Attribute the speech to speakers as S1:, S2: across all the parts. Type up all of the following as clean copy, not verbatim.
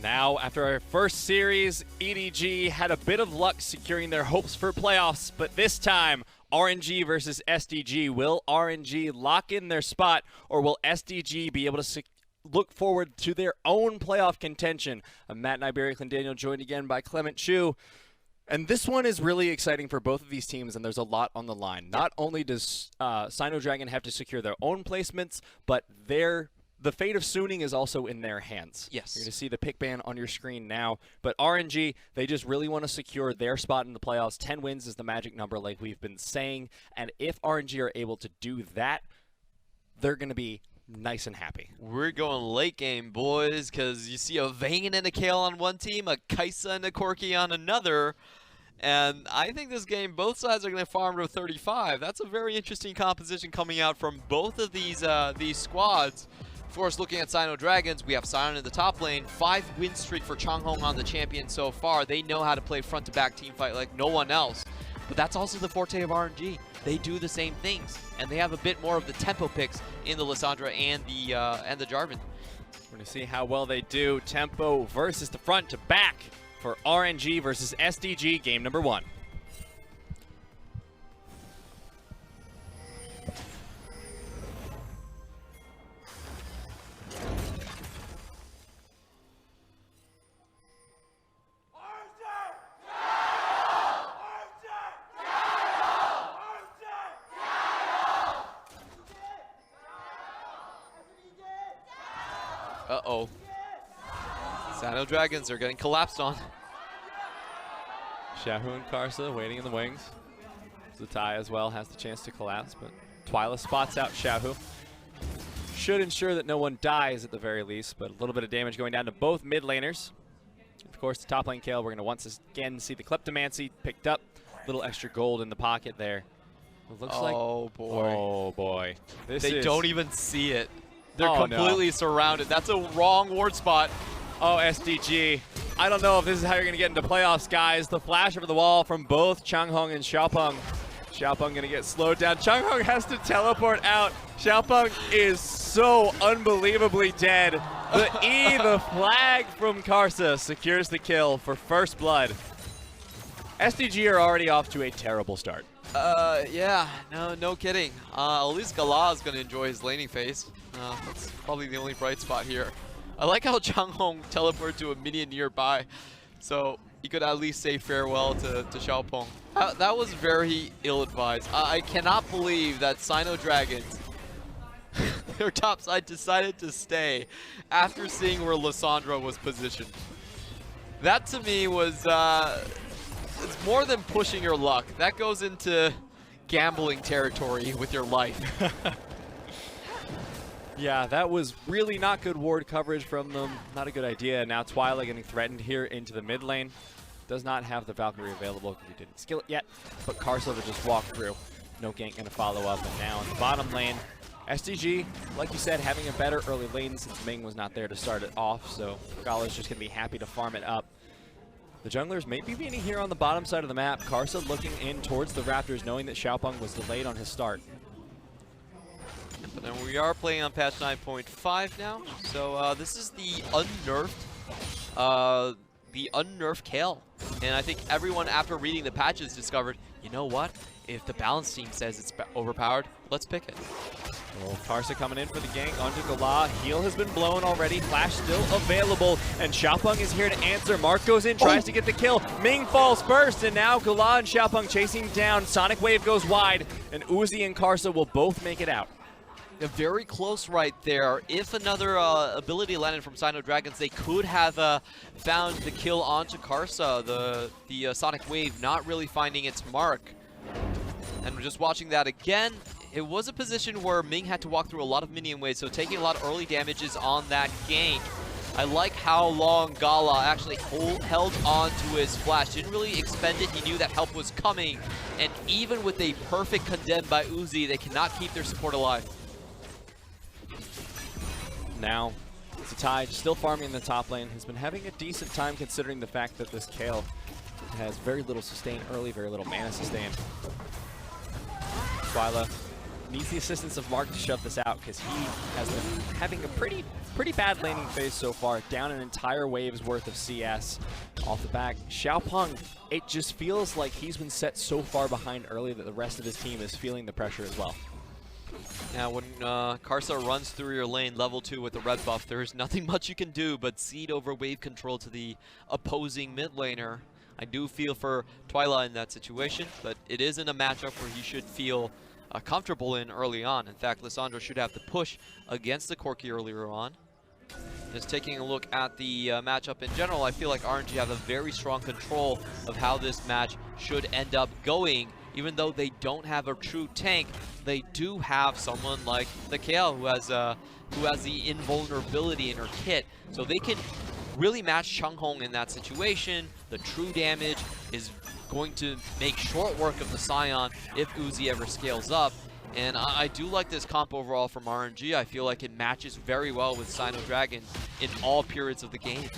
S1: Now, after our first series, EDG had a bit of luck securing their hopes for playoffs, but this time, RNG versus SDG. Will RNG lock in their spot, or will SDG be able to look forward to their own playoff contention? I'm Matt Niberi Daniel, joined again by Clement Chu. And this one is really exciting for both of these teams, and there's a lot on the line. Not only does SinoDragon have to secure their own placements, but the fate of Suning is also in their hands.
S2: Yes.
S1: You're going to see the pick ban on your screen now. But RNG, they just really want to secure their spot in the playoffs. 10 wins is the magic number, like we've been saying. And if RNG are able to do that, they're going to be nice and happy.
S2: We're going late game, boys, because you see a Vayne and a Kayle on one team, a Karsa and a Corki on another. And I think this game, both sides are going to farm to 35. That's a very interesting composition coming out from both of these squads. Of course, looking at SinoDragons, we have Sion in the top lane. 5-win streak for Changhong on the champion so far. They know how to play front-to-back team fight like no one else. But that's also the forte of RNG. They do the same things, and they have a bit more of the tempo picks in the Lissandra and the Jarvin.
S1: We're going to see how well they do. Tempo versus the front to back for RNG versus SDG, game number 1.
S2: Uh-oh. SinoDragons are getting collapsed on.
S1: Xiaohu and Karsa waiting in the wings. Zatai as well has the chance to collapse, but Twila spots out Xiaohu. Should ensure that no one dies at the very least, but a little bit of damage going down to both mid laners. Of course, the top lane Kayle, we're going to once again see the Kleptomancy picked up. A little extra gold in the pocket there. It looks like...
S2: Oh, boy.
S1: Oh, boy.
S2: They don't even see it. They're completely surrounded. That's a wrong ward spot.
S1: Oh, SDG. I don't know if this is how you're going to get into playoffs, guys. The flash over the wall from both Changhong and Xiaopeng. Xiaopeng going to get slowed down. Changhong has to teleport out. Xiaopeng is so unbelievably dead. The flag from Karsa secures the kill for first blood. SDG are already off to a terrible start.
S2: Yeah, no kidding. At least GALA is going to enjoy his laning phase. That's probably the only bright spot here. I like how Changhong teleported to a minion nearby, so he could at least say farewell to Xiaopeng. That was very ill-advised. I cannot believe that SinoDragons, their top side, decided to stay after seeing where Lissandra was positioned. That to me was, it's more than pushing your luck. That goes into gambling territory with your life.
S1: Yeah, that was really not good ward coverage from them. Not a good idea. Now Twila getting threatened here into the mid lane. Does not have the Valkyrie available because he didn't skill it yet. But Karsa to just walk through. No gank going to follow up. And now in the bottom lane, SDG, like you said, having a better early lane since Ming was not there to start it off. So GALA's just going to be happy to farm it up. The junglers may be beating here on the bottom side of the map. Karsa looking in towards the Raptors, knowing that Xiaopeng was delayed on his start.
S2: But then we are playing on patch 9.5 now, so this is the unnerfed Kayle. And I think everyone, after reading the patches, discovered, you know what? If the balance team says it's overpowered, let's pick it.
S1: Well, Karsa coming in for the gank onto GALA. Heal has been blown already. Flash still available. And Xiaopeng is here to answer. Mark goes in, tries to get the kill. Ming falls first, and now GALA and Xiaopeng chasing down. Sonic Wave goes wide, and Uzi and Karsa will both make it out.
S2: Very close right there. If another ability landed from SinoDragons, they could have found the kill onto Karsa. The Sonic Wave not really finding its mark. And we're just watching that again. It was a position where Ming had to walk through a lot of minion waves, so taking a lot of early damages on that gank. I like how long GALA actually held on to his flash. Didn't really expend it. He knew that help was coming. And even with a perfect condemn by Uzi, they cannot keep their support alive.
S1: Now, Zatai still farming in the top lane. Has been having a decent time considering the fact that this Kayle has very little sustain early, very little mana sustain. Twila needs the assistance of Mark to shove this out because he has been having a pretty bad laning phase so far, down an entire wave's worth of CS off the back. Xiaopeng, it just feels like he's been set so far behind early that the rest of his team is feeling the pressure as well.
S2: Yeah, when Karsa runs through your lane level 2 with the red buff, there's nothing much you can do but cede over wave control to the opposing mid laner. I do feel for Twila in that situation, but it isn't a matchup where he should feel comfortable in early on. In fact, Lissandra should have to push against the Corki earlier on. Just taking a look at the matchup in general, I feel like RNG have a very strong control of how this match should end up going. Even though they don't have a true tank, they do have someone like the Kayle who has the invulnerability in her kit, so they can really match Changhong in that situation. The true damage is going to make short work of the Sion if Uzi ever scales up. And I do like this comp overall from RNG. I feel like it matches very well with SinoDragon in all periods of the game.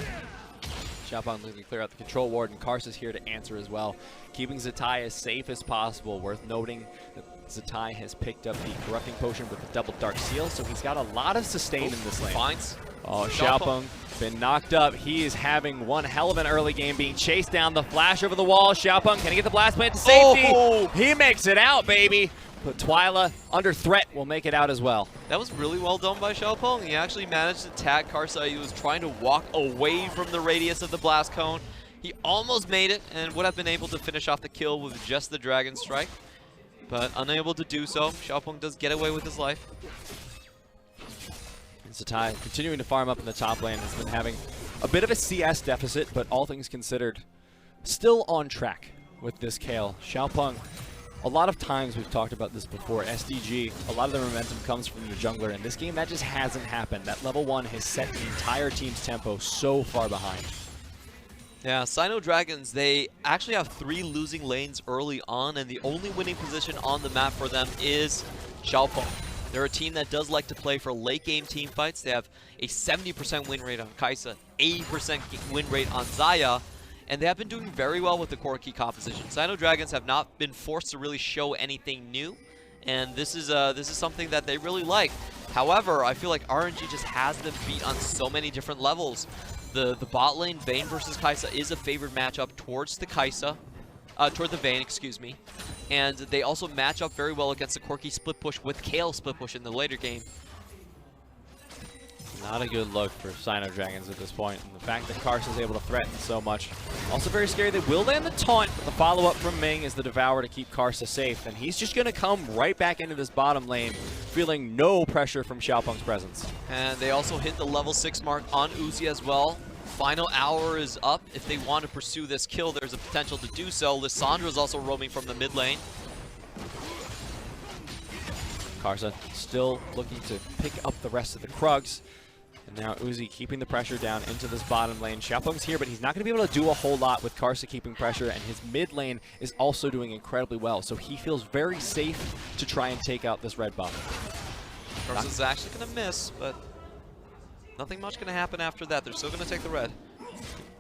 S1: Xiaopeng looking to clear out the control ward, and Karsa's here to answer as well. Keeping Zatai as safe as possible. Worth noting that Zatai has picked up the Corrupting Potion with the double Dark Seal, so he's got a lot of sustain in this lane.
S2: Finds.
S1: Oh, Xiaopeng been knocked up. He is having one hell of an early game, being chased down. The flash over the wall. Xiaopeng, can he get the blast plant to safety?
S2: Oh!
S1: He makes it out, baby. But Twila, under threat, will make it out as well.
S2: That was really well done by Xiaopeng. He actually managed to tag Karsa. He was trying to walk away from the radius of the blast cone. He almost made it and would have been able to finish off the kill with just the Dragon Strike, but unable to do so. Xiaopeng does get away with his life.
S1: And Zatai continuing to farm up in the top lane, has been having a bit of a CS deficit, but all things considered, still on track with this Kayle. Xiaopeng, a lot of times we've talked about this before, SDG, a lot of the momentum comes from the jungler. In this game, that just hasn't happened. That level 1 has set the entire team's tempo so far behind.
S2: Yeah, SinoDragons, they actually have 3 losing lanes early on, and the only winning position on the map for them is Xiaopeng. They're a team that does like to play for late game team fights. They have a 70% win rate on Karsa, 80% win rate on Xayah, and they have been doing very well with the Corki composition. SinoDragons have not been forced to really show anything new, and this is something that they really like. However, I feel like RNG just has them beat on so many different levels. The bot lane, Vayne versus Karsa, is a favored matchup towards the toward the Vayne, excuse me. And they also match up very well against the Corki split push with Kayle split push in the later game.
S1: Not a good look for SinoDragons at this point, and the fact that Karsa is able to threaten so much. Also very scary, they will land the taunt, but the follow-up from Ming is the Devour to keep Karsa safe, and he's just going to come right back into this bottom lane, feeling no pressure from Xiaopeng's presence.
S2: And they also hit the level 6 mark on Uzi as well. Final hour is up. If they want to pursue this kill, there's a potential to do so. Lissandra is also roaming from the mid lane.
S1: Karsa still looking to pick up the rest of the Krugs. And now Uzi keeping the pressure down into this bottom lane. Xiaopeng's here, but he's not going to be able to do a whole lot with Karsa keeping pressure, and his mid lane is also doing incredibly well. So he feels very safe to try and take out this red buff.
S2: Karsa's actually going to miss, but nothing much going to happen after that. They're still going to take the red.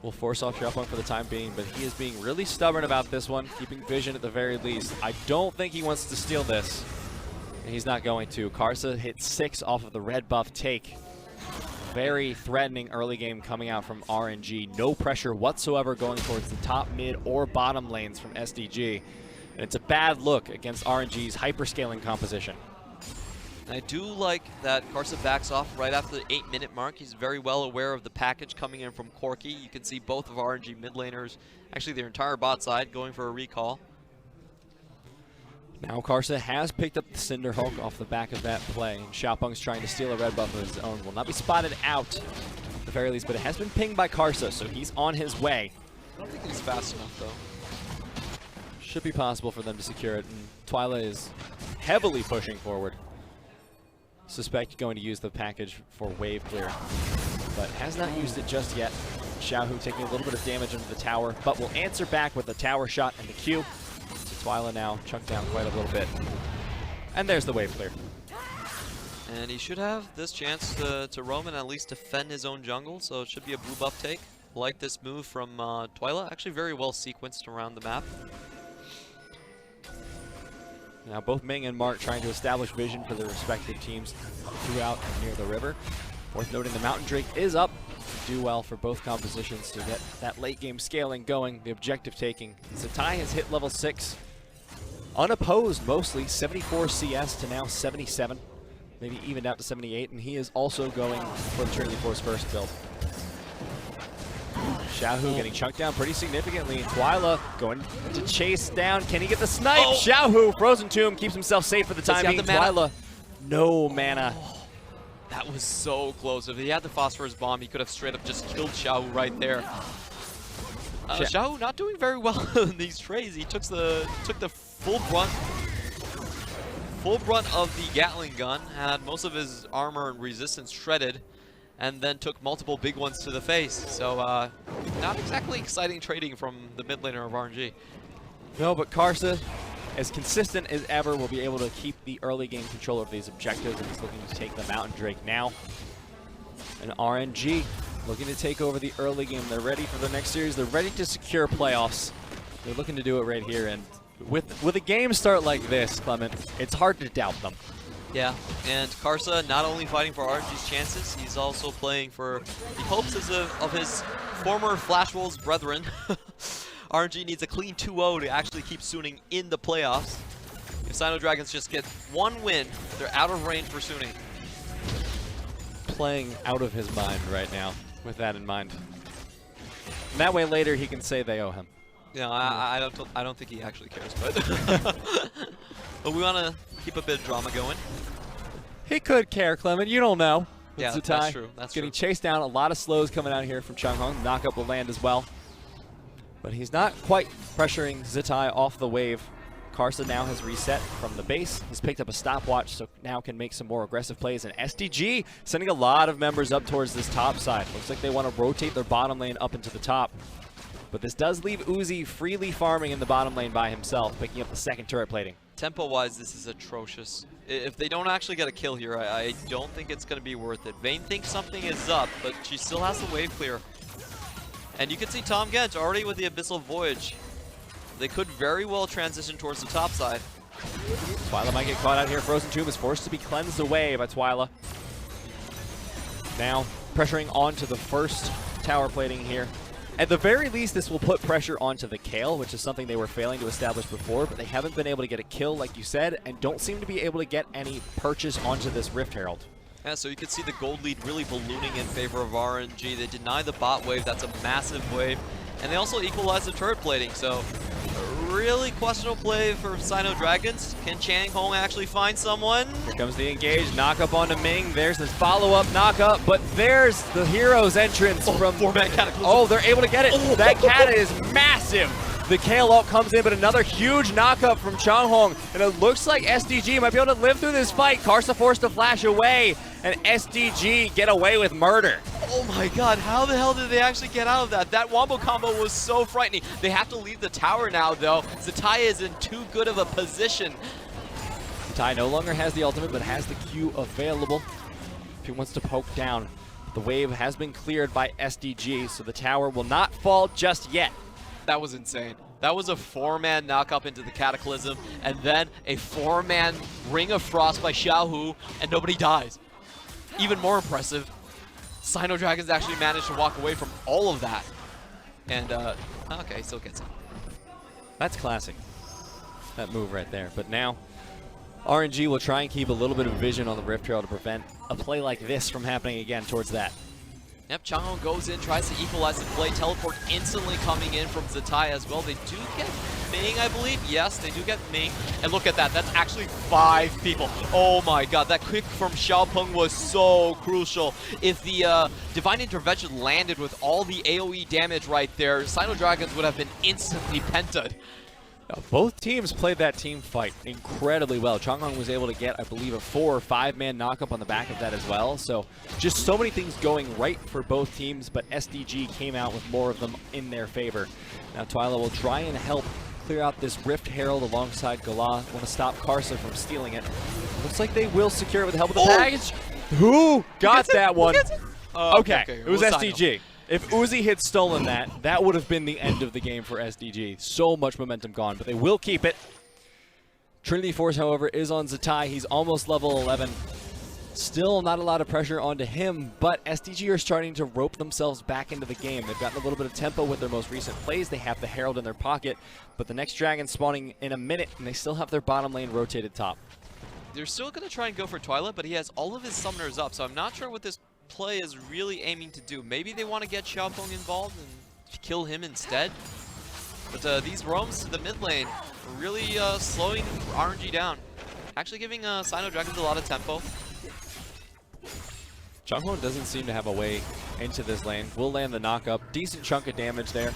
S1: We'll force off Xiaopeng for the time being, but he is being really stubborn about this one, keeping vision at the very least. I don't think he wants to steal this, and he's not going to. Karsa hit 6 off of the red buff take. Very threatening early game coming out from RNG. No pressure whatsoever going towards the top, mid, or bottom lanes from SDG. And it's a bad look against RNG's hyperscaling composition.
S2: And I do like that Karsa backs off right after the 8-minute mark. He's very well aware of the package coming in from Corki. You can see both of RNG mid laners, actually their entire bot side, going for a recall.
S1: Now Karsa has picked up the Cinder Hulk off the back of that play. And Xiaopeng's trying to steal a red buff of his own. Will not be spotted out at the very least, but it has been pinged by Karsa, so he's on his way.
S2: I don't think he's fast enough, though.
S1: Should be possible for them to secure it, and Twila is heavily pushing forward. Suspect going to use the package for wave clear, but has not used it just yet. Xiaohu taking a little bit of damage into the tower, but will answer back with a tower shot and the Q. Twila now chunked down quite a little bit. And there's the wave clear.
S2: And he should have this chance to roam and at least defend his own jungle, so it should be a blue buff take. Like this move from Twila, actually very well sequenced around the map.
S1: Now both Ming and Mark trying to establish vision for their respective teams throughout and near the river. Worth noting the Mountain Drake is up. Do well for both compositions to get that late game scaling going, the objective taking. Zatai has hit level 6. Unopposed mostly, 74 CS to now 77. Maybe evened out to 78, and he is also going for the Trinity Force first build. Xiaohu getting chunked down pretty significantly. Twila going to chase down. Can he get the snipe? Oh. Xiaohu, Frozen Tomb, keeps himself safe for the time being. Twila, no mana.
S2: Oh, that was so close. If he had the Phosphorus Bomb, he could have straight up just killed Xiaohu right there. Xiaohu not doing very well in these trades. He took the full brunt of the Gatling gun, had most of his armor and resistance shredded, and then took multiple big ones to the face. So not exactly exciting trading from the mid laner of RNG.
S1: No, but Karsa, as consistent as ever, will be able to keep the early game control of these objectives, and he's looking to take the Mountain Drake now. And RNG looking to take over the early game. They're ready for the next series. They're ready to secure playoffs. They're looking to do it right here, and with a game start like this, Clement, it's hard to doubt them.
S2: Yeah, and Karsa not only fighting for RNG's chances, he's also playing for the hopes of his former Flash Wolves brethren. RNG needs a clean 2-0 to actually keep Suning in the playoffs. If SinoDragons just get one win, they're out of range for Suning.
S1: Playing out of his mind right now with that in mind. And that way later he can say they owe him.
S2: Yeah, I don't think he actually cares, but but we want to keep a bit of drama going.
S1: He could care, Clement. You don't know.
S2: Yeah, that's true. That's
S1: getting chased down. A lot of slows coming out here from Changhong. Knockup will land as well. But he's not quite pressuring Zatai off the wave. Karsa now has reset from the base. He's picked up a stopwatch, so now can make some more aggressive plays. And SDG sending a lot of members up towards this top side. Looks like they want to rotate their bottom lane up into the top. But this does leave Uzi freely farming in the bottom lane by himself, picking up the second turret plating.
S2: Tempo-wise, this is atrocious. If they don't actually get a kill here, I don't think it's going to be worth it. Vayne thinks something is up, but she still has the wave clear. And you can see Tahm Kench already with the Abyssal Voyage. They could very well transition towards the top side.
S1: Twila might get caught out here. Frozen Tomb is forced to be cleansed away by Twila. Now pressuring onto the first tower plating here. At the very least, this will put pressure onto the Kayle, which is something they were failing to establish before, but they haven't been able to get a kill, like you said, and don't seem to be able to get any purchase onto this Rift Herald.
S2: Yeah, so you can see the gold lead really ballooning in favor of RNG. They deny the bot wave. That's a massive wave. And they also equalize the turret plating, so a really questionable play for SinoDragons. Can Changhong actually find someone?
S1: Here comes the engage, knock up onto Ming. There's this follow-up knock up, but there's the hero's entrance from
S2: 4-man Cataclysm.
S1: Oh, they're able to get it. Oh. That cat is massive. The Kayle ult comes in, but another huge knock-up from Changhong, and it looks like SDG might be able to live through this fight. Karsa forced to flash away, and SDG get away with murder.
S2: Oh my god, how the hell did they actually get out of that? That wombo combo was so frightening. They have to leave the tower now, though. Zatai is in too good of a position.
S1: Zatai no longer has the ultimate, but has the Q available if he wants to poke down. The wave has been cleared by SDG, so the tower will not fall just yet.
S2: That was insane. That was a 4-man knock-up into the Cataclysm, and then a 4-man Ring of Frost by Xiaohu, and nobody dies. Even more impressive, SinoDragons actually managed to walk away from all of that. And, okay, still gets it.
S1: That's classic, that move right there. But now, RNG will try and keep a little bit of vision on the Rift Herald to prevent a play like this from happening again towards that.
S2: Yep, Changhong goes in, tries to equalize the play. Teleport instantly coming in from Zatai as well. They do get Ming, I believe. Yes, they do get Ming. And look at that. That's actually 5 people. Oh my god, that quick from Xiaopeng was so crucial. If the Divine Intervention landed with all the AoE damage right there, SinoDragons would have been instantly penta'd.
S1: Both teams played that team fight incredibly well. Changhong was able to get, I believe, a 4 or 5-man knockup on the back of that as well. So just so many things going right for both teams, but SDG came out with more of them in their favor. Now Twila will try and help clear out this Rift Herald alongside GALA. Want to stop Karsa from stealing it. Looks like they will secure it with the help of the package. Who got that one? Okay, it was SDG. If Uzi had stolen that, that would have been the end of the game for SDG. So much momentum gone, but they will keep it. Trinity Force, however, is on Zatai. He's almost level 11. Still not a lot of pressure onto him, but SDG are starting to rope themselves back into the game. They've gotten a little bit of tempo with their most recent plays. They have the Herald in their pocket, but the next dragon spawning in a minute, and they still have their bottom lane rotated top.
S2: They're still going to try and go for Twila, but he has all of his summoners up, so I'm not sure what this play is really aiming to do. Maybe they want to get Xiaopeng involved and kill him instead. But these roams to the mid lane are really slowing RNG down. Actually giving SinoDragon a lot of tempo.
S1: Changhong doesn't seem to have a way into this lane. Will land the knock-up. Decent chunk of damage there.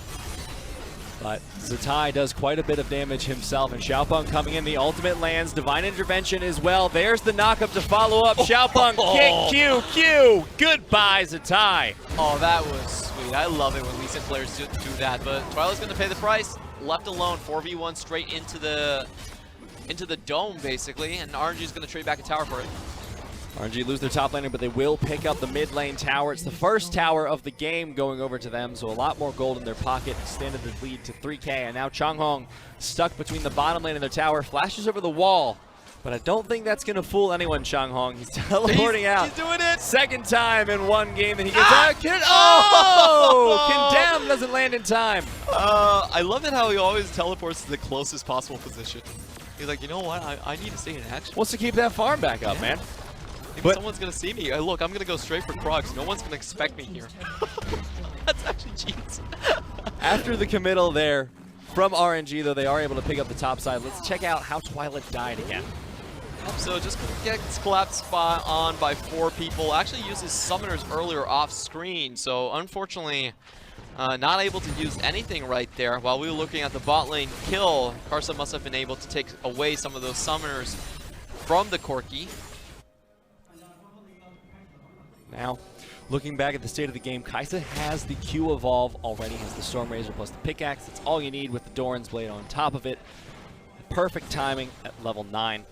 S1: But Zatai does quite a bit of damage himself, and Xiaopeng coming in. The ultimate lands. Divine Intervention as well. There's the knock-up to follow up. Xiaopeng, kick, Q. Goodbye, Zatai.
S2: Oh, that was sweet. I love it when Lee Sin players do that, but Twila's going to pay the price. Left alone, 4v1 straight into the dome, basically, and RNG is going to trade back a tower for it.
S1: RNG lose their top laner, but they will pick up the mid lane tower. It's the first tower of the game going over to them, so a lot more gold in their pocket. Extended the lead to 3K, and now Changhong stuck between the bottom lane and their tower. Flashes over the wall, but I don't think that's going to fool anyone, Changhong. He's teleporting out.
S2: He's doing it!
S1: Second time in one game that he gets out. Oh! Condemned doesn't land in time.
S2: I love it how he always teleports to the closest possible position. He's like, you know what? I need to stay in action.
S1: Wants to keep that farm back up, man.
S2: Maybe someone's going to see me. Look, I'm going to go straight for Krugs. No one's going to expect me here. That's actually genius.
S1: After the committal there from RNG, though, they are able to pick up the top side. Let's check out how Twila died again.
S2: So just gets collapsed on by 4 people. Actually uses summoners earlier off screen. So unfortunately, not able to use anything right there. While we were looking at the bot lane kill, Karsa must have been able to take away some of those summoners from the Corki.
S1: Now, looking back at the state of the game, Kayle has the Q evolve already, has the Storm Razor plus the pickaxe. That's all you need with the Doran's Blade on top of it. Perfect timing at level 9.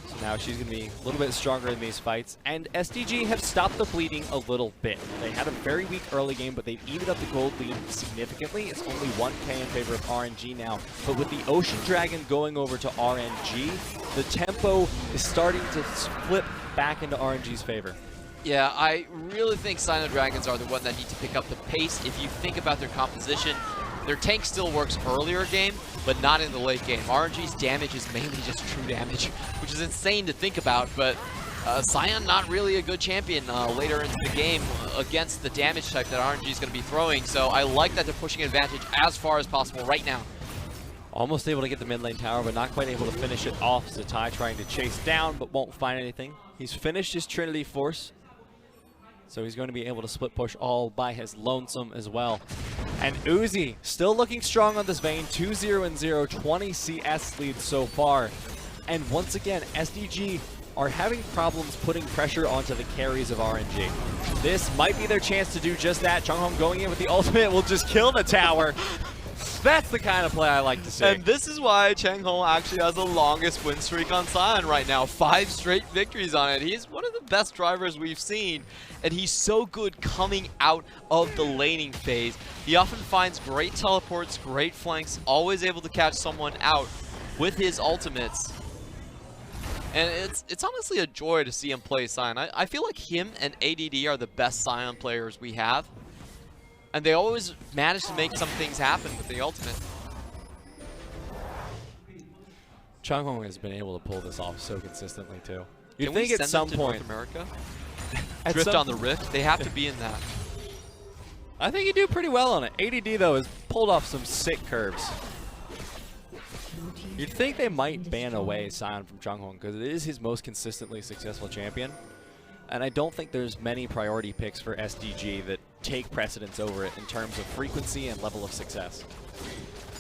S1: So now she's going to be a little bit stronger in these fights. And SDG have stopped the bleeding a little bit. They had a very weak early game, but they've evened up the gold lead significantly. It's only 1K in favor of RNG now. But with the Ocean Dragon going over to RNG, the tempo is starting to flip back into RNG's favor.
S2: Yeah, I really think SinoDragons are the one that need to pick up the pace. If you think about their composition, their tank still works earlier game, but not in the late game. RNG's damage is mainly just true damage, which is insane to think about, but Sion not really a good champion later into the game against the damage type that RNG is going to be throwing, so I like that they're pushing advantage as far as possible right now.
S1: Almost able to get the mid lane tower, but not quite able to finish it off. Zatai trying to chase down, but won't find anything. He's finished his Trinity Force, so he's going to be able to split push all by his lonesome as well. And Uzi still looking strong on this Vayne. 2-0-0, 20 CS lead so far. And once again, SDG are having problems putting pressure onto the carries of RNG. This might be their chance to do just that. Changhong going in with the ultimate will just kill the tower. That's the kind of play I like to see.
S2: And this is why Changhong actually has the longest win streak on Sion right now. 5 straight victories on it. He's one of the best drivers we've seen, and he's so good coming out of the laning phase. He often finds great teleports, great flanks, always able to catch someone out with his ultimates. And it's honestly a joy to see him play Sion. I feel like him and ADD are the best Sion players we have. And they always manage to make some things happen with the ultimate.
S1: Changhong has been able to pull this off so consistently too.
S2: You'd think at some point North America? Drift on the Rift? They have to be in that.
S1: I think you do pretty well on it. ADD though has pulled off some sick curves. You'd think they might ban away Sion from Changhong because it is his most consistently successful champion. And I don't think there's many priority picks for SDG that take precedence over it in terms of frequency and level of success.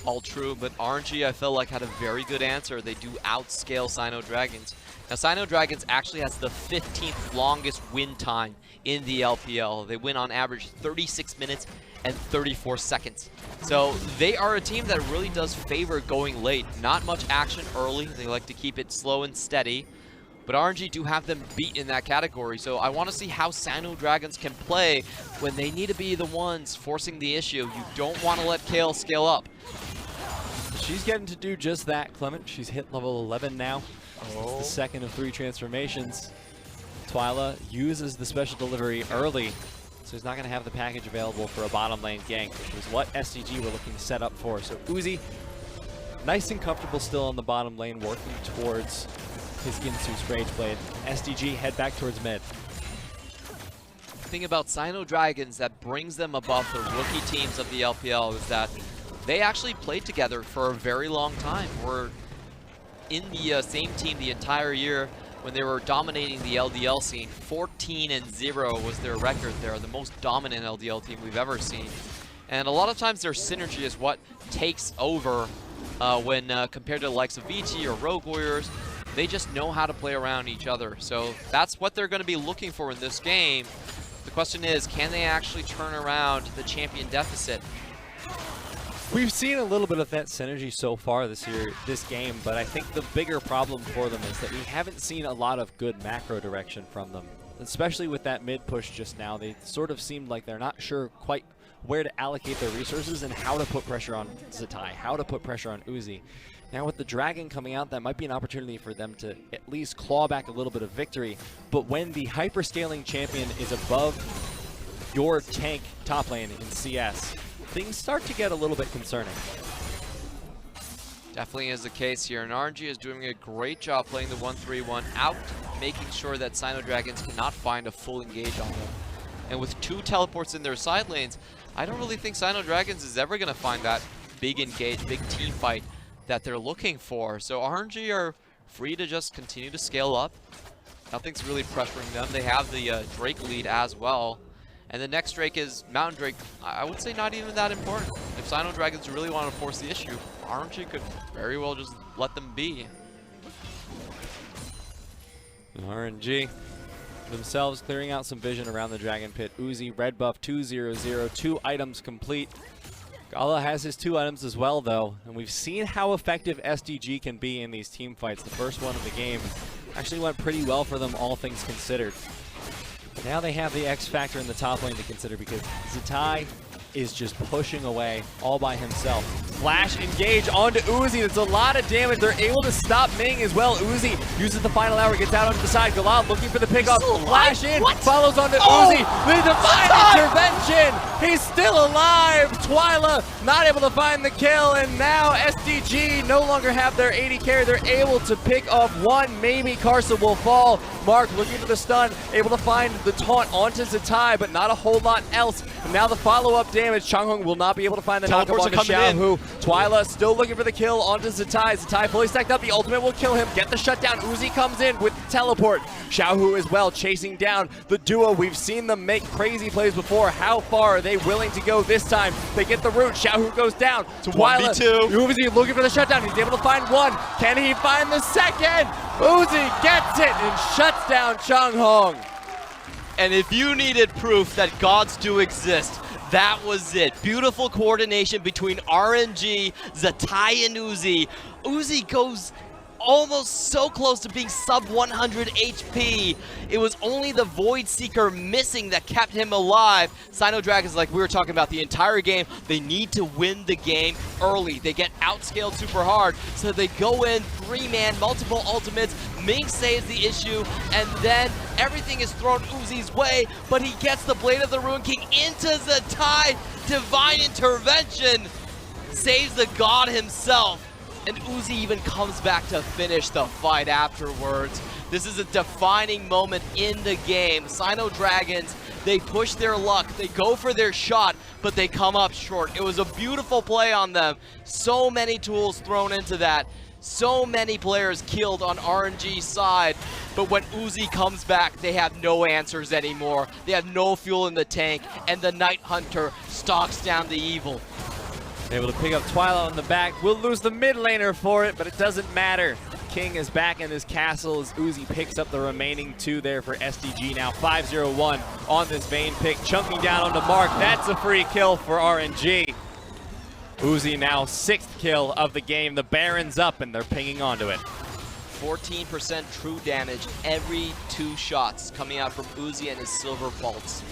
S2: All true, but RNG I felt like had a very good answer. They do outscale SinoDragons. Now SinoDragons actually has the 15th longest win time in the LPL. They win on average 36 minutes and 34 seconds. So they are a team that really does favor going late. Not much action early. They like to keep it slow and steady. But RNG do have them beat in that category, so I want to see how SinoDragons can play when they need to be the ones forcing the issue. You don't want to let Kayle scale up.
S1: she's getting to do just that, Clement. She's hit level 11 now. It's the second of 3 transformations. Twila uses the special delivery early, so he's not going to have the package available for a bottom lane gank, which was what SDG were looking to set up for. So Uzi, nice and comfortable still on the bottom lane, working towards his Ginsu's Rage Blade. SDG head back towards mid.
S2: The thing about SinoDragons that brings them above the rookie teams of the LPL is that they actually played together for a very long time. Were in the same team the entire year when they were dominating the LDL scene. 14-0 was their record there, the most dominant LDL team we've ever seen. And a lot of times their synergy is what takes over when compared to the likes of VT or Rogue Warriors. They just know how to play around each other. So that's what they're going to be looking for in this game. The question is, can they actually turn around the champion deficit?
S1: We've seen a little bit of that synergy so far this game, but I think the bigger problem for them is that we haven't seen a lot of good macro direction from them. Especially with that mid push just now, they sort of seemed like they're not sure quite where to allocate their resources and how to put pressure on Zatai, how to put pressure on Uzi. Now with the Dragon coming out, that might be an opportunity for them to at least claw back a little bit of victory. But when the hyperscaling champion is above your tank top lane in CS, things start to get a little bit concerning.
S2: Definitely is the case here, and RNG is doing a great job playing the 1-3-1 out, making sure that SinoDragons cannot find a full engage on them. And with 2 teleports in their side lanes, I don't really think SinoDragons is ever going to find that big engage, big team fight that they're looking for. So RNG are free to just continue to scale up. Nothing's really pressuring them. They have the Drake lead as well. And the next Drake is Mountain Drake. I would say not even that important. If SinoDragons really want to force the issue, RNG could very well just let them be.
S1: RNG themselves clearing out some vision around the Dragon Pit. Uzi, red buff, 2-0-0, 2 items complete. GALA has his 2 items as well, though, and we've seen how effective SDG can be in these team fights. The first one of the game actually went pretty well for them, all things considered. But now they have the X factor in the top lane to consider because Zatai is just pushing away all by himself. Flash engage onto Uzi. That's a lot of damage. They're able to stop Ming as well. Uzi uses the final hour, gets out onto the side. GALA looking for the pickoff. Flash in, follows onto Uzi. The divine intervention. He's still alive. Twila not able to find the kill, and now SDG no longer have their 80 carry. They're able to pick off 1. Maybe Karsa will fall. Mark looking for the stun, able to find the taunt onto Zatai, but not a whole lot else. And now the follow-up damage. Changhong will not be able to find the knock-up onto Xiaohu. Twila still looking for the kill onto Zatai. Zatai fully stacked up. The ultimate will kill him. Get the shutdown. Uzi comes in with the teleport. Xiaohu as well chasing down the duo. We've seen them make crazy plays before. How far are they willing to go this time? They get the root. Xiaohu goes down. Twila, Uzi looking for the shutdown. He's able to find 1. Can he find the second? Uzi gets it and shuts down Changhong.
S3: And if you needed proof that gods do exist, that was it. Beautiful coordination between RNG, Zatai, and Uzi. Uzi goes almost so close to being sub 100 HP. It was only the Void Seeker missing that kept him alive. SinoDragons, like we were talking about the entire game, they need to win the game early. They get outscaled super hard, so they go in 3-man, multiple ultimates. Ming saves the issue, and then everything is thrown Uzi's way, but he gets the Blade of the Ruin King into Zatai. Divine intervention saves the god himself. And Uzi even comes back to finish the fight afterwards. This is a defining moment in the game. SinoDragons, they push their luck, they go for their shot, but they come up short. It was a beautiful play on them. So many tools thrown into that. So many players killed on RNG's side. But when Uzi comes back, they have no answers anymore. They have no fuel in the tank, and the Night Hunter stalks down the evil.
S1: Able to pick up Twila on the back. We'll lose the mid laner for it, but it doesn't matter. King is back in his castle as Uzi picks up the remaining 2 there for SDG. Now 5-0-1 on this Vayne pick, chunking down onto Mark. That's a free kill for RNG. Uzi now 6th kill of the game. The Baron's up and they're pinging onto it.
S3: 14% true damage every 2 shots coming out from Uzi and his Silver Pulse.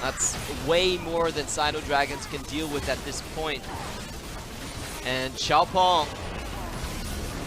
S3: That's way more than SinoDragons can deal with at this point. And Xiaopeng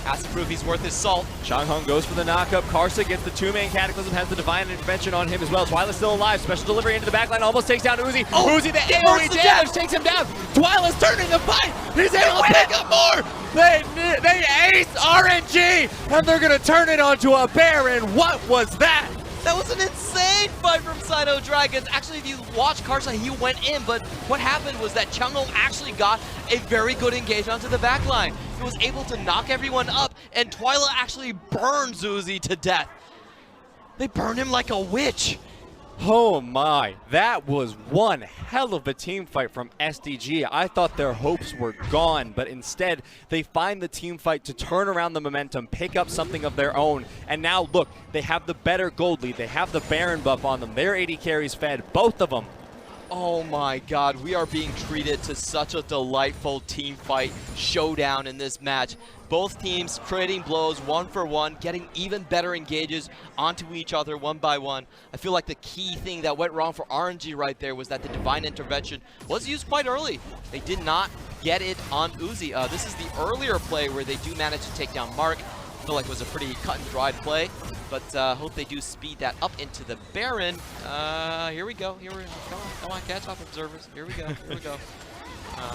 S3: has to prove he's worth his salt.
S1: Changhong goes for the knockup. Karsa gets the two-man Cataclysm, has the Divine Intervention on him as well. Twila's still alive. Special delivery into the backline, almost takes down Uzi. Uzi, the AoE damage takes him down. Twila's turning the fight. He's able to pick up more. They ace RNG, and they're going to turn it onto a Baron. What was that?
S3: That was an insane fight from SinoDragon. Actually, if you watch Karsa, he went in, but what happened was that Changhong actually got a very good engage onto the backline. He was able to knock everyone up, and Twila actually burned Uzi to death. They burned him like a witch.
S1: Oh my, that was one hell of a team fight from SDG. I thought their hopes were gone, but instead they find the team fight to turn around the momentum, pick up something of their own, and now look, they have the better gold lead, they have the Baron buff on them, their 80 carries fed, both of them.
S3: Oh my god, we are being treated to such a delightful team fight showdown in this match. Both teams trading blows one for one, getting even better engages onto each other one by one. I feel like the key thing that went wrong for RNG right there was that the Divine Intervention was used quite early. They did not get it on Uzi. This is the earlier play where they do manage to take down Mark. I feel like it was a pretty cut and dried play, but hope they do speed that up into the Baron. Here we go. Come on, catch up, observers. Here we go.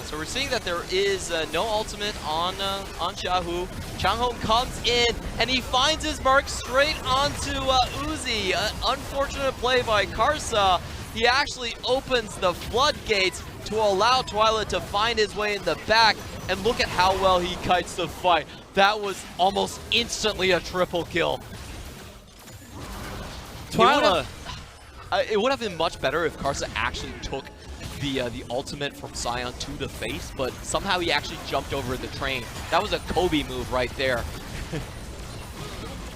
S3: So we're seeing that there is no ultimate on Xiaohu. Changhong comes in and he finds his mark straight onto Uzi. Unfortunate play by Karsa. He actually opens the floodgates to allow Twila to find his way in the back, and look at how well he kites the fight. That was almost instantly a triple kill.
S1: Twila.
S3: It would have been much better if Karsa actually took the ultimate from Sion to the face, but somehow he actually jumped over the train. That was a Kobe move right there.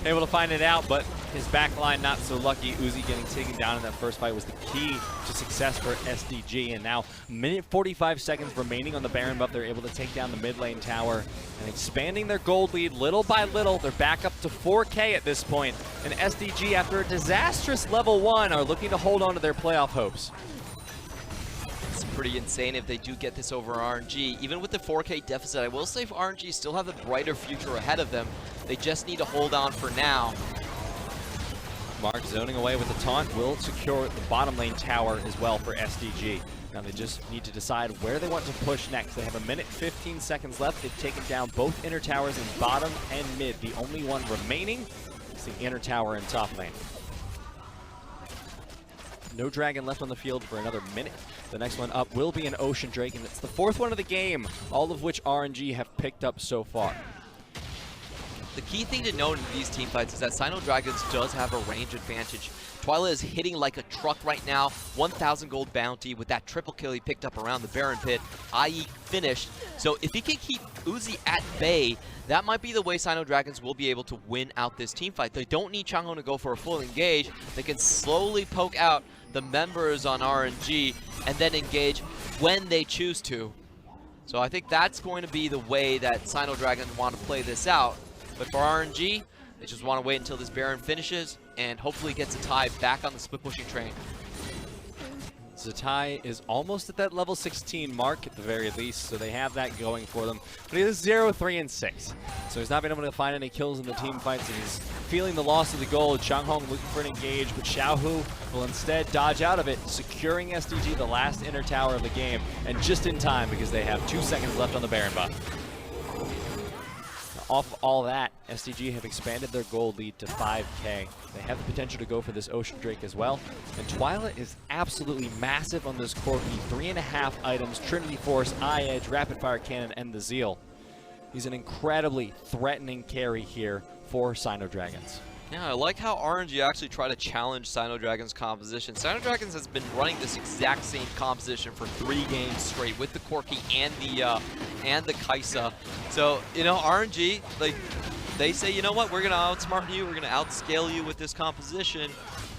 S1: Able to find it out, but his backline not so lucky. Uzi getting taken down in that first fight was the key to success for SDG, and now minute 45 seconds remaining on the Baron buff. They're able to take down the mid lane tower and expanding their gold lead little by little. They're back up to 4K at this point, and SDG, after a disastrous level 1, are looking to hold on to their playoff hopes.
S3: It's pretty insane if they do get this over RNG. Even with the 4K deficit, I will say RNG still have a brighter future ahead of them. They just need to hold on for now.
S1: Mark zoning away with the taunt will secure the bottom lane tower as well for SDG. Now they just need to decide where they want to push next. They have a minute 15 seconds left. They've taken down both inner towers in bottom and mid. The only one remaining is the inner tower in top lane. No dragon left on the field for another minute. The next one up will be an Ocean Drake, and it's the fourth one of the game, all of which RNG have picked up so far.
S3: The key thing to note in these team fights is that SinoDragon does have a range advantage. Twila is hitting like a truck right now, 1,000 gold bounty with that triple kill he picked up around the Baron pit, i.e. finished. So if he can keep Uzi at bay, that might be the way SinoDragons will be able to win out this team fight. They don't need Changhong to go for a full engage. They can slowly poke out the members on RNG and then engage when they choose to. So I think that's going to be the way that SinoDragons want to play this out. But for RNG, they just want to wait until this Baron finishes and hopefully gets a tie back on the split pushing train.
S1: Zatai is almost at that level 16 mark at the very least, so they have that going for them. But he is 0-3-6, so he's not been able to find any kills in the team fights, and he's feeling the loss of the gold. Changhong looking for an engage, but Xiaohu will instead dodge out of it, securing SDG the last inner tower of the game, and just in time because they have 2 seconds left on the Baron buff. Off all that, SDG have expanded their gold lead to 5K. They have the potential to go for this Ocean Drake as well. And Twila is absolutely massive on this Corki. 3.5 items, Trinity Force, Eye Edge, Rapid Fire Cannon, and the Zeal. He's an incredibly threatening carry here for SinoDragons.
S2: Yeah, I like how RNG actually try to challenge SinoDragon's composition. SinoDragons has been running this exact same composition for 3 games straight with the Corki and the Kayle. So, you know, RNG, like, they say, you know what, we're gonna outsmart you, we're gonna outscale you with this composition.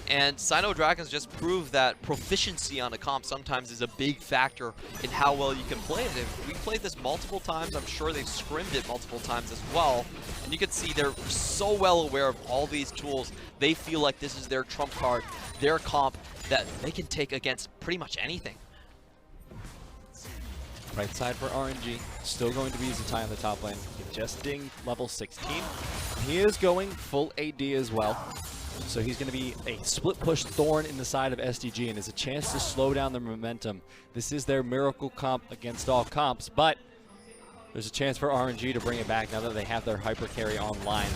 S2: And SinoDragons just prove that proficiency on a comp sometimes is a big factor in how well you can play it. If we played this multiple times, I'm sure they've scrimmed it multiple times as well. And you can see they're so well aware of all these tools. They feel like this is their trump card, their comp that they can take against pretty much anything.
S1: Right side for RNG, still going to be Zatai on the top lane. He just dinged level 16. He is going full AD as well. So he's going to be a split push thorn in the side of SDG and is a chance to slow down their momentum. This is their miracle comp against all comps, but there's a chance for RNG to bring it back now that they have their hyper carry online.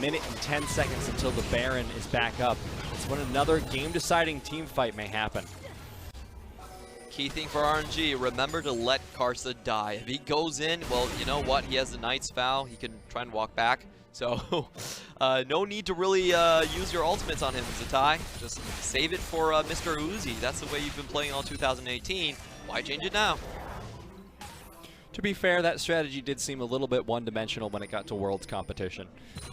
S1: Minute and 10 seconds until the Baron is back up. It's when another game-deciding team fight may happen.
S2: Key thing for RNG, remember to let Karsa die. If he goes in, well, you know what? He has the Knight's Vow. He can try and walk back. So, no need to really use your ultimates on him, Zatai. Just save it for Mr. Uzi. That's the way you've been playing all 2018. Why change it now?
S1: To be fair, that strategy did seem a little bit one-dimensional when it got to Worlds competition.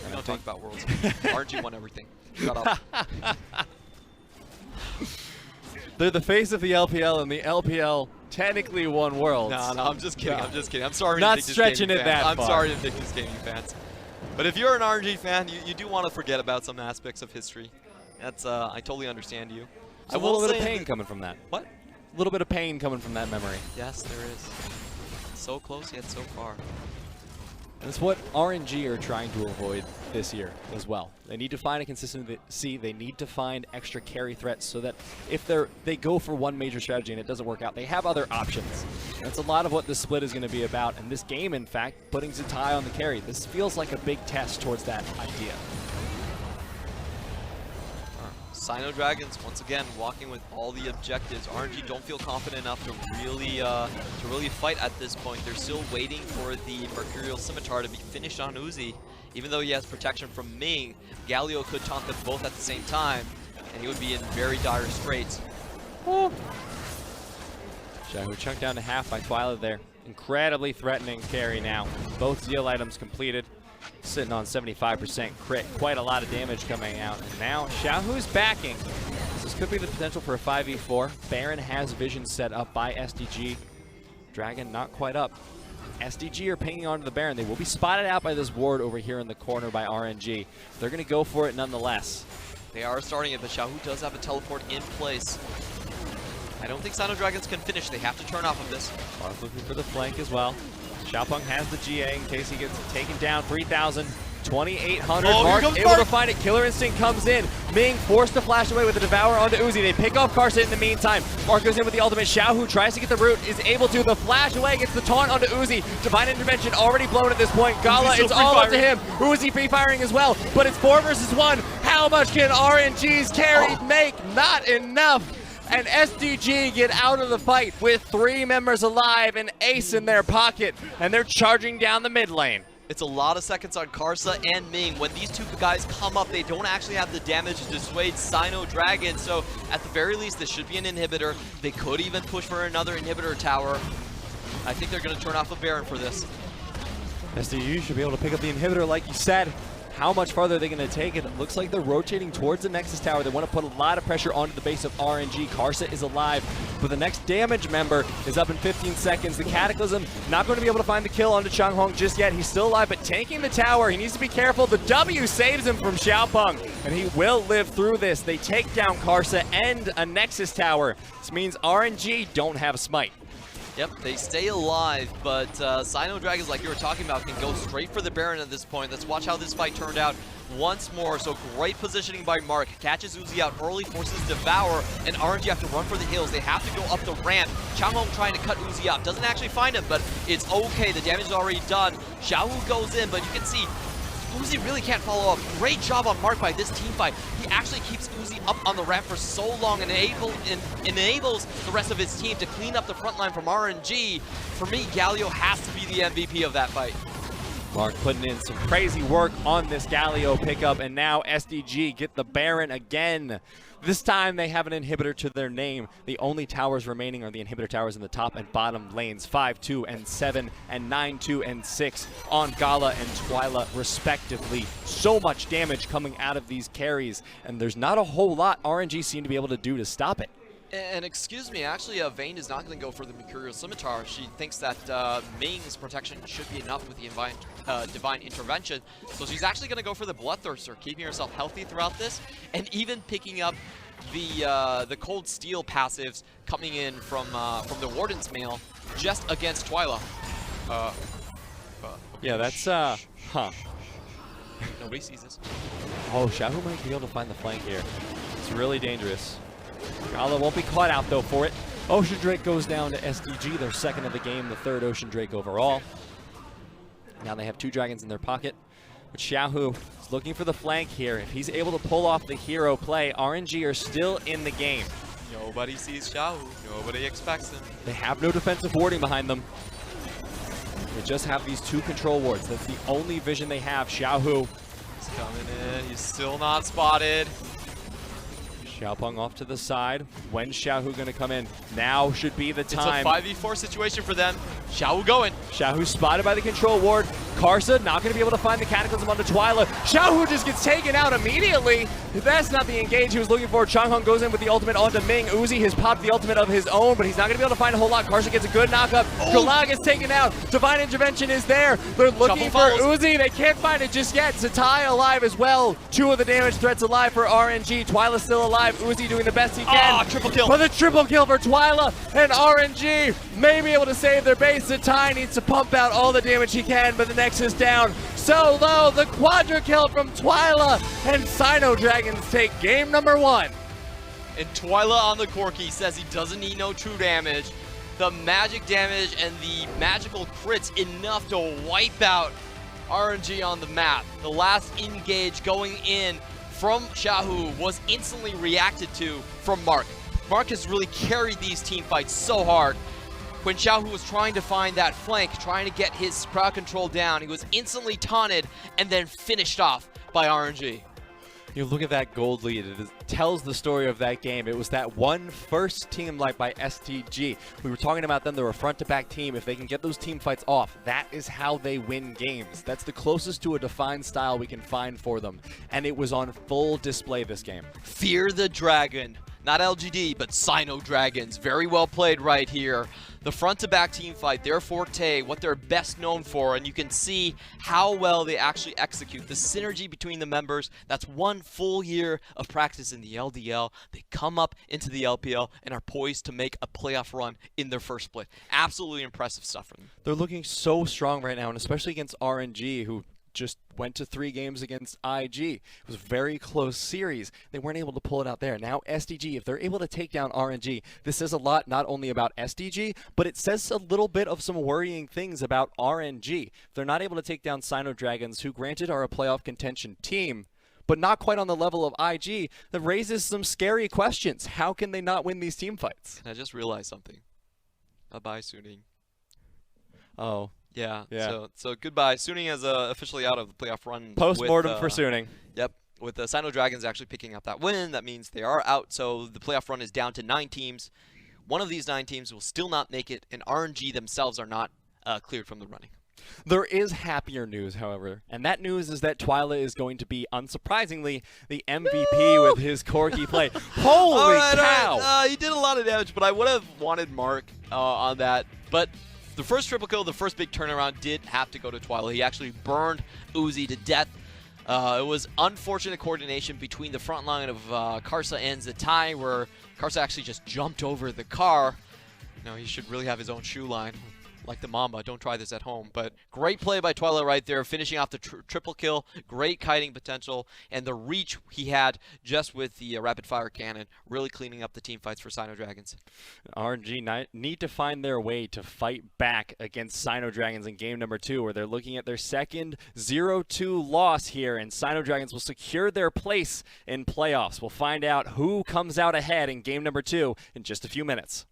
S2: We don't talk about Worlds. RNG won everything. Shut up.
S1: They're the face of the LPL, and the LPL technically won Worlds.
S2: No, I'm just kidding. I'm just kidding. I'm sorry.
S1: Not stretching it that far.
S2: I'm sorry to Victus Gaming fans. But if you're an RNG fan, you do want to forget about some aspects of history. That's I totally understand you.
S1: A little bit of pain coming from that.
S2: What?
S1: A little bit of pain coming from that memory.
S2: Yes, there is. So close yet so far.
S1: And it's what RNG are trying to avoid this year as well. They need to find a consistency. They need to find extra carry threats so that if they go for one major strategy and it doesn't work out, they have other options. And that's a lot of what this split is going to be about. And this game, in fact, putting Zatai on the carry. This feels like a big test towards that idea.
S2: SinoDragons once again walking with all the objectives. RNG don't feel confident enough to really fight at this point. They're still waiting for the Mercurial Scimitar to be finished on Uzi. Even though he has protection from Ming, Galio could taunt them both at the same time, and he would be in very dire straits.
S1: Xiaohu chunked down to half by Twila there. Incredibly threatening carry now. Both Zeal items completed. Sitting on 75% crit. Quite a lot of damage coming out. And now Xiaohu's backing. This could be the potential for a 5v4. Baron has vision set up by SDG. Dragon not quite up. SDG are pinging onto the Baron. They will be spotted out by this ward over here in the corner by RNG. They're going to go for it nonetheless.
S2: They are starting it, but Xiaohu does have a teleport in place. I don't think SinoDragons can finish. They have to turn off of this.
S1: Mark looking for the flank as well. Xiaopeng has the GA in case he gets taken down. 3,000, 2,800.
S2: Oh,
S1: Mark able to find it. Killer Instinct comes in. Ming forced to flash away with the Devour onto Uzi. They pick off Karsa in the meantime. Mark goes in with the ultimate. Xiaohu tries to get the root, is able to. The flash away gets the taunt onto Uzi. Divine Intervention already blown at this point. GALA, it's all up to him. Uzi free firing as well, but it's 4 versus 1. How much can RNG's carry make? Not enough. And SDG get out of the fight with 3 members alive and Ace in their pocket, and they're charging down the mid lane.
S2: It's a lot of seconds on Karsa and Ming. When these two guys come up, they don't actually have the damage to dissuade SinoDragon, so at the very least, this should be an inhibitor. They could even push for another inhibitor tower. I think they're going to turn off a Baron for this.
S1: SDG should be able to pick up the inhibitor like you said. How much farther are they going to take it? It looks like they're rotating towards the Nexus Tower. They want to put a lot of pressure onto the base of RNG. Karsa is alive, but the next damage member is up in 15 seconds. The Cataclysm not going to be able to find the kill onto Changhong just yet. He's still alive, but tanking the tower. He needs to be careful. The W saves him from Xiaopeng, and he will live through this. They take down Karsa and a Nexus Tower. This means RNG don't have a smite.
S2: Yep, they stay alive, but SinoDragons, like you were talking about, can go straight for the Baron at this point. Let's watch how this fight turned out once more. So great positioning by Mark. Catches Uzi out early, forces Devour, and RNG have to run for the hills. They have to go up the ramp. Changhong trying to cut Uzi out. Doesn't actually find him, but it's okay. The damage is already done. Xiaohu goes in, but you can see Uzi really can't follow up. Great job on Mark by this team fight. He actually keeps Uzi up on the ramp for so long and enables the rest of his team to clean up the front line from RNG. For me, Galio has to be the MVP of that fight.
S1: Mark putting in some crazy work on this Galio pickup, and now SDG get the Baron again. This time they have an inhibitor to their name. The only towers remaining are the inhibitor towers in the top and bottom lanes, 5-2 and 7 and 9-2 and 6 on GALA and Twila respectively. So much damage coming out of these carries, and there's not a whole lot RNG seem to be able to do to stop it.
S2: And excuse me, actually, Vayne is not going to go for the Mercurial Scimitar. She thinks that Ming's protection should be enough with the Divine Intervention. So she's actually going to go for the Bloodthirster, keeping herself healthy throughout this, and even picking up the Cold Steel passives coming in from the Warden's Mail just against Twila.
S1: Yeah, that's,
S2: Nobody sees this.
S1: Oh, Xiaohu might be able to find the flank here. It's really dangerous. GALA won't be caught out, though, for it. Ocean Drake goes down to SDG, their second of the game, the third Ocean Drake overall. Now they have 2 dragons in their pocket. But Xiaohu is looking for the flank here. If he's able to pull off the hero play, RNG are still in the game.
S2: Nobody sees Xiaohu. Nobody expects him.
S1: They have no defensive warding behind them. They just have these 2 control wards. That's the only vision they have. Xiaohu.
S2: He's coming in. He's still not spotted.
S1: Xiaopeng off to the side. When's Xiaohu going to come in? Now should be the time.
S2: It's a 5v4 situation for them. Xiaohu going.
S1: Xiaohu spotted by the control ward. Karsa not going to be able to find the Cataclysm onto Twila. Xiaohu just gets taken out immediately. That's not the engage he was looking for. Changhong goes in with the ultimate onto Ming. Uzi has popped the ultimate of his own, but he's not going to be able to find a whole lot. Karsa gets a good knockup. GALA gets taken out. Divine Intervention is there. They're looking for Uzi. They can't find it just yet. Zatai alive as well. 2 of the damage threats alive for RNG. Twila's still alive. Uzi doing the best he can.
S2: Triple kill.
S1: But the triple kill for Twila, and RNG may be able to save their base. Zatai needs to pump out all the damage he can, but the Nexus down so low. The quadra kill from Twila, and SinoDragons take game number 1.
S3: And Twila on the Corki says he doesn't need no true damage. The magic damage and the magical crits enough to wipe out RNG on the map. The last engage going in from Xiaohu was instantly reacted to from Mark. Mark has really carried these team fights so hard. When Xiaohu was trying to find that flank, trying to get his crowd control down, he was instantly taunted and then finished off by RNG.
S1: You look at that gold lead, it tells the story of that game. It was that one first team like by SDG. We were talking about them, they're a front-to-back team. If they can get those team fights off, that is how they win games. That's the closest to a defined style we can find for them. And it was on full display this game.
S3: Fear the Dragon. Not LGD, but SinoDragons. Very well played right here. The front-to-back team fight, their forte, what they're best known for, and you can see how well they actually execute. The synergy between the members, that's 1 full year of practice in the LDL. They come up into the LPL and are poised to make a playoff run in their first split. Absolutely impressive stuff from them.
S1: They're looking so strong right now, and especially against RNG, who just went to 3 games against IG. It was a very close series. They weren't able to pull it out there. Now SDG, if they're able to take down RNG, this says a lot not only about SDG, but it says a little bit of some worrying things about RNG. If they're not able to take down SinoDragons, who granted are a playoff contention team, but not quite on the level of IG, that raises some scary questions. How can they not win these team fights?
S2: And I just realized something. Bye-bye, Suning.
S1: Oh.
S2: Yeah. So goodbye. Suning is officially out of the playoff run.
S1: Post-mortem for Suning.
S2: Yep. With the SinoDragons actually picking up that win, that means they are out. So the playoff run is down to 9 teams. One of these 9 teams will still not make it, and RNG themselves are not cleared from the running.
S1: There is happier news, however, and that news is that Twila is going to be, unsurprisingly, the MVP with his Corki play. Holy cow!
S2: He did a lot of damage, but I would have wanted Mark on that. But the first triple kill, the first big turnaround did have to go to Twila. He actually burned Uzi to death. It was unfortunate coordination between the front line of Karsa and Zatai, where Karsa actually just jumped over the car. No, he should really have his own shoe line. Like the Mamba, don't try this at home. But great play by Twila right there, finishing off the triple kill. Great kiting potential, and the reach he had just with the rapid fire cannon, really cleaning up the team fights for SinoDragons.
S1: RNG need to find their way to fight back against SinoDragons in game number 2, where they're looking at their second 0-2 loss here, and SinoDragons will secure their place in playoffs. We'll find out who comes out ahead in game number 2 in just a few minutes.